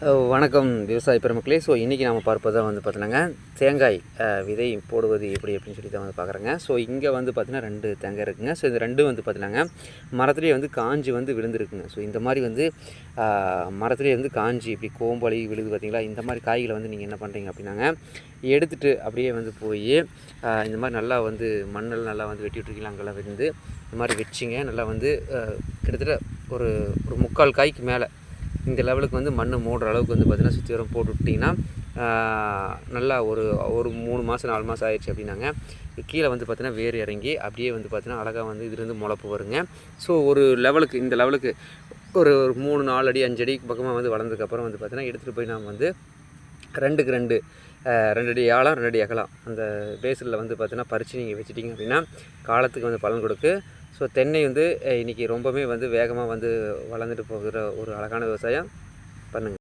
வணக்கம் விவசாய பெருமக்களே. ஸோ இன்றைக்கி நம்ம பார்ப்பது வந்து பார்த்தீங்கன்னாங்க தேங்காய் விதை போடுவது எப்படி அப்படின்னு சொல்லி தான் வந்து பார்க்குறேங்க. ஸோ இங்கே வந்து பார்த்திங்கன்னா 2 தேங்காய் இருக்குங்க. ஸோ இந்த 2 வந்து பார்த்திங்கன்னாங்க மரத்துலேயே வந்து காஞ்சி வந்து விழுந்துருக்குங்க. ஸோ இந்த மாதிரி வந்து மரத்துலேயே வந்து காஞ்சி இப்படி கோம்பளி விழுது பார்த்திங்களா. இந்த மாதிரி காய்களை வந்து நீங்கள் என்ன பண்ணுறீங்க அப்படின்னாங்க எடுத்துகிட்டு அப்படியே வந்து போய் இந்த மாதிரி நல்லா வந்து மண்ணில் நல்லா வந்து வெட்டி விட்டுருக்கீங்களா, அங்கெல்லாம் வந்து இந்த மாதிரி வச்சிங்க. நல்லா வந்து கிட்டத்தட்ட ஒரு 3/4 காய்க்கு மேலே இந்த லெவலுக்கு வந்து மண் மூடுற அளவுக்கு வந்து பார்த்திங்கன்னா சுற்றி வரம் போட்டு விட்டிங்கன்னா நல்லா ஒரு 3 மாதம் 4 மாதம் ஆயிடுச்சு அப்படின்னாங்க கீழே வந்து பார்த்திங்கன்னா வேர் இறங்கி அப்படியே வந்து பார்த்திங்கன்னா அழகாக வந்து இதுலேருந்து முளைப்பு வருங்க. ஸோ ஒரு லெவலுக்கு இந்த லெவலுக்கு ஒரு 3 4 அடி 5 அடி பக்கமாக வந்து வளர்ந்ததுக்கப்புறம் வந்து பார்த்திங்கன்னா எடுத்துகிட்டு போய் நாம் வந்து 2க்கு 2 அடி ஆழம் 2 அடி அகலம் அந்த பேஸில் வந்து பார்த்திங்கன்னா பறித்து நீங்கள் வச்சுட்டிங்க அப்படின்னா காலத்துக்கு வந்து பலன் கொடுக்கு. ஸோ தென்னை வந்து இன்றைக்கி ரொம்பவே வந்து வேகமாக வந்து வளர்ந்துட்டு போகிற ஒரு அழகான விவசாயம் பண்ணுங்கள்.